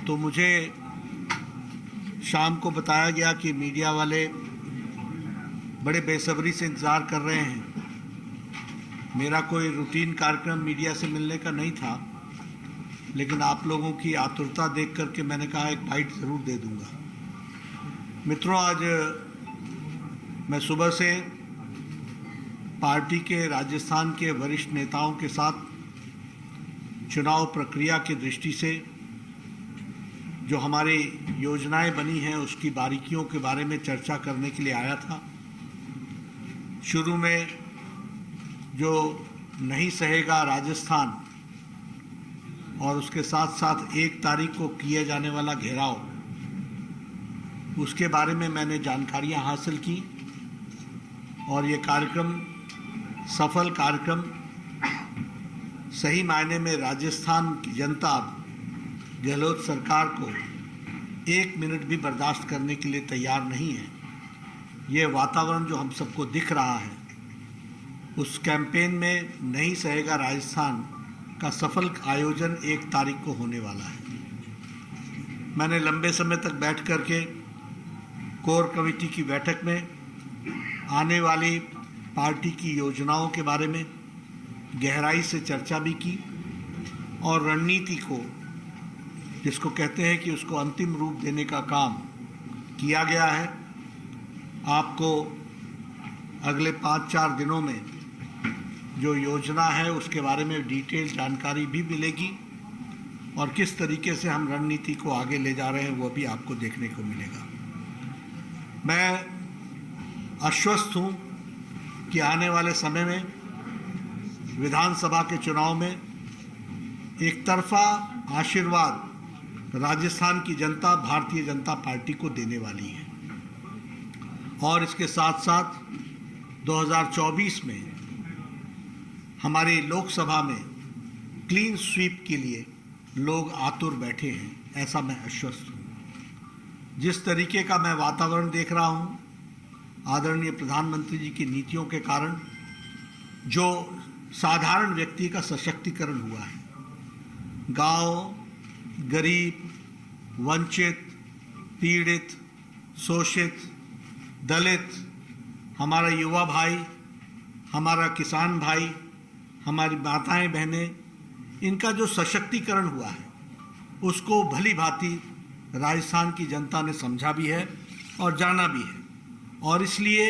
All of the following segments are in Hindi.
तो मुझे शाम को बताया गया कि मीडिया वाले बड़े बेसब्री से इंतज़ार कर रहे हैं। मेरा कोई रूटीन कार्यक्रम मीडिया से मिलने का नहीं था, लेकिन आप लोगों की आतुरता देख करके मैंने कहा एक बाइट ज़रूर दे दूंगा। मित्रों, आज मैं सुबह से पार्टी के राजस्थान के वरिष्ठ नेताओं के साथ चुनाव प्रक्रिया की दृष्टि से जो हमारी योजनाएं बनी हैं उसकी बारीकियों के बारे में चर्चा करने के लिए आया था। शुरू में जो नहीं सहेगा राजस्थान और उसके साथ साथ 1 तारीख को किए जाने वाला घेराव, उसके बारे में मैंने जानकारियां हासिल की और ये कार्यक्रम सफल कार्यक्रम सही मायने में राजस्थान की जनता गहलोत सरकार को 1 मिनट भी बर्दाश्त करने के लिए तैयार नहीं है। ये वातावरण जो हम सबको दिख रहा है, उस कैंपेन में नहीं सहेगा राजस्थान का सफल आयोजन 1 तारीख को होने वाला है। मैंने लंबे समय तक बैठ कर के कोर कमेटी की बैठक में आने वाली पार्टी की योजनाओं के बारे में गहराई से चर्चा भी की और रणनीति को, जिसको कहते हैं कि उसको अंतिम रूप देने का काम किया गया है। आपको अगले 5-4 दिनों में जो योजना है उसके बारे में डिटेल जानकारी भी मिलेगी और किस तरीके से हम रणनीति को आगे ले जा रहे हैं वो भी आपको देखने को मिलेगा। मैं आश्वस्त हूँ कि आने वाले समय में विधानसभा के चुनाव में एक तरफा आशीर्वाद राजस्थान की जनता भारतीय जनता पार्टी को देने वाली है और इसके साथ साथ 2024 में हमारी लोकसभा में क्लीन स्वीप के लिए लोग आतुर बैठे हैं, ऐसा मैं आश्वस्त हूँ। जिस तरीके का मैं वातावरण देख रहा हूँ, आदरणीय प्रधानमंत्री जी की नीतियों के कारण जो साधारण व्यक्ति का सशक्तिकरण हुआ है, गांव, गरीब, वंचित, पीड़ित, शोषित, दलित, हमारा युवा भाई, हमारा किसान भाई, हमारी माताएं बहनें, इनका जो सशक्तिकरण हुआ है उसको भली भांति राजस्थान की जनता ने समझा भी है और जाना भी है और इसलिए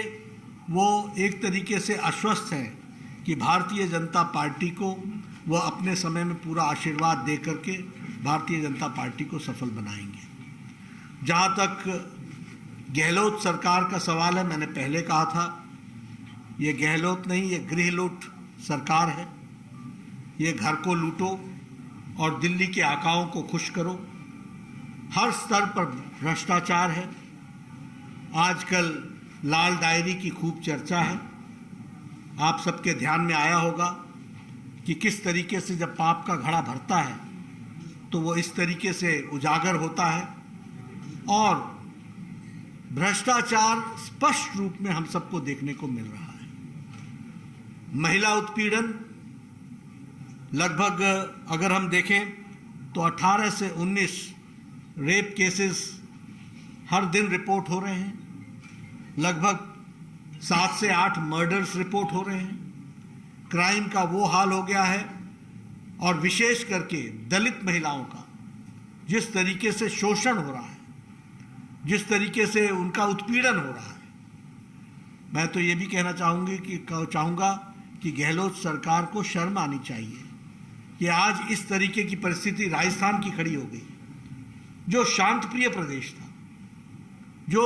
वो एक तरीके से आश्वस्त है कि भारतीय जनता पार्टी को वो अपने समय में पूरा आशीर्वाद दे करके भारतीय जनता पार्टी को सफल बनाएंगे। जहाँ तक गहलोत सरकार का सवाल है, मैंने पहले कहा था, ये गहलोत नहीं, ये गृहलूट सरकार है। ये घर को लूटो और दिल्ली के आकाओं को खुश करो। हर स्तर पर भ्रष्टाचार है। आजकल लाल डायरी की खूब चर्चा है। आप सबके ध्यान में आया होगा कि किस तरीके से जब पाप का घड़ा भरता है तो वो इस तरीके से उजागर होता है और भ्रष्टाचार स्पष्ट रूप में हम सबको देखने को मिल रहा है। महिला उत्पीड़न लगभग अगर हम देखें तो 18 से 19 रेप केसेस हर दिन रिपोर्ट हो रहे हैं। लगभग 7 से 8 मर्डर्स रिपोर्ट हो रहे हैं। क्राइम का वो हाल हो गया है और विशेष करके दलित महिलाओं का जिस तरीके से शोषण हो रहा है, जिस तरीके से उनका उत्पीड़न हो रहा है, मैं तो ये भी कहना चाहूँगा कि गहलोत सरकार को शर्म आनी चाहिए कि आज इस तरीके की परिस्थिति राजस्थान की खड़ी हो गई, जो शांतप्रिय प्रदेश था, जो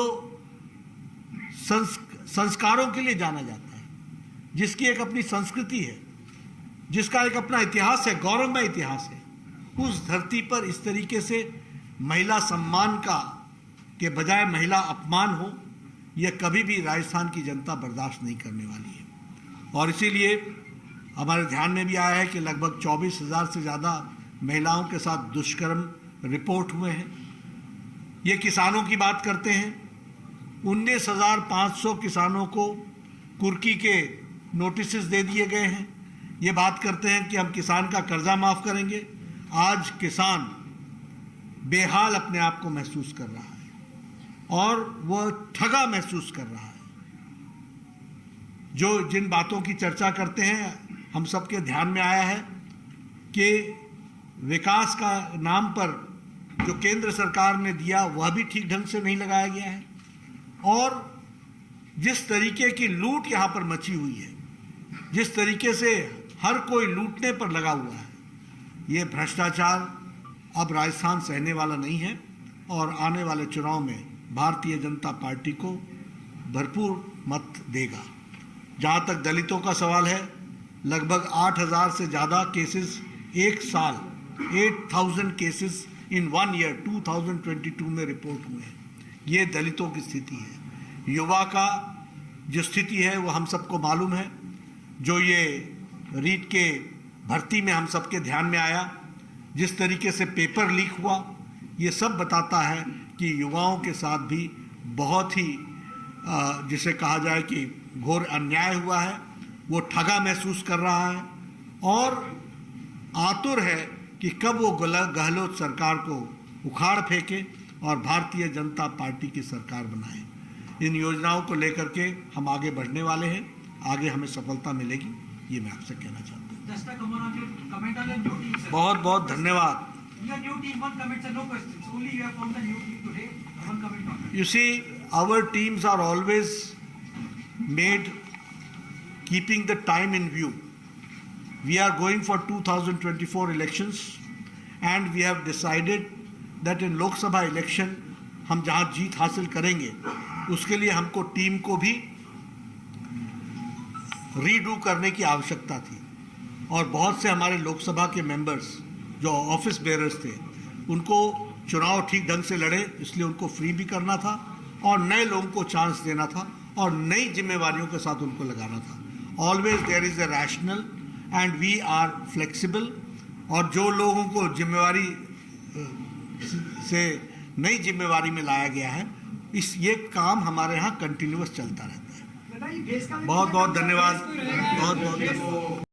संस्कारों के लिए जाना जाता है, जिसकी एक अपनी संस्कृति है, जिसका एक अपना इतिहास है, गौरवमय इतिहास है, उस धरती पर इस तरीके से महिला सम्मान का के बजाय महिला अपमान हो, यह कभी भी राजस्थान की जनता बर्दाश्त नहीं करने वाली है। और इसीलिए हमारे ध्यान में भी आया है कि लगभग 24,000 से ज़्यादा महिलाओं के साथ दुष्कर्म रिपोर्ट हुए हैं। ये किसानों की बात करते हैं, 19,500 किसानों को कुर्की के नोटिस दे दिए गए हैं। ये बात करते हैं कि हम किसान का कर्जा माफ़ करेंगे। आज किसान बेहाल अपने आप को महसूस कर रहा है और वह ठगा महसूस कर रहा है। जो जिन बातों की चर्चा करते हैं, हम सबके ध्यान में आया है कि विकास का नाम पर जो केंद्र सरकार ने दिया वह भी ठीक ढंग से नहीं लगाया गया है, और जिस तरीके की लूट यहाँ पर मची हुई है, जिस तरीके से हर कोई लूटने पर लगा हुआ है, ये भ्रष्टाचार अब राजस्थान सहने वाला नहीं है और आने वाले चुनाव में भारतीय जनता पार्टी को भरपूर मत देगा। जहाँ तक दलितों का सवाल है, लगभग 8,000 से ज़्यादा केसेस एक साल, 8,000 केसेस इन 1 ईयर 2022 में रिपोर्ट हुए हैं। ये दलितों की स्थिति है। युवा का जो स्थिति है वो हम सबको मालूम है। जो ये रीट के भर्ती में हम सबके ध्यान में आया, जिस तरीके से पेपर लीक हुआ, ये सब बताता है कि युवाओं के साथ भी बहुत ही जिसे कहा जाए कि घोर अन्याय हुआ है। वो ठगा महसूस कर रहा है और आतुर है कि कब वो गहलोत सरकार को उखाड़ फेंके और भारतीय जनता पार्टी की सरकार बनाए। इन योजनाओं को लेकर के हम आगे बढ़ने वाले हैं, आगे हमें सफलता मिलेगी, ये मैं आपसे कहना चाहता हूँ। बहुत बहुत धन्यवाद। You see, our teams are always made keeping the time in view. We are going for 2024 elections and we have decided that in Lok Sabha election हम जहाँ जीत हासिल करेंगे उसके लिए हमको टीम को भी रीडू करने की आवश्यकता थी, और बहुत से हमारे लोकसभा के मेंबर्स जो ऑफिस बेयरर्स थे उनको चुनाव ठीक ढंग से लड़े, इसलिए उनको फ्री भी करना था और नए लोगों को चांस देना था और नई जिम्मेवारियों के साथ उनको लगाना था। Always there is a rational and we are flexible, और जो लोगों को जिम्मेवारी से नई जिम्मेवारी में लाया गया है, ये काम हमारे यहाँ कंटिन्यूअस चलता रहता है। बहुत बहुत धन्यवाद। बहुत बहुत धन्यवाद।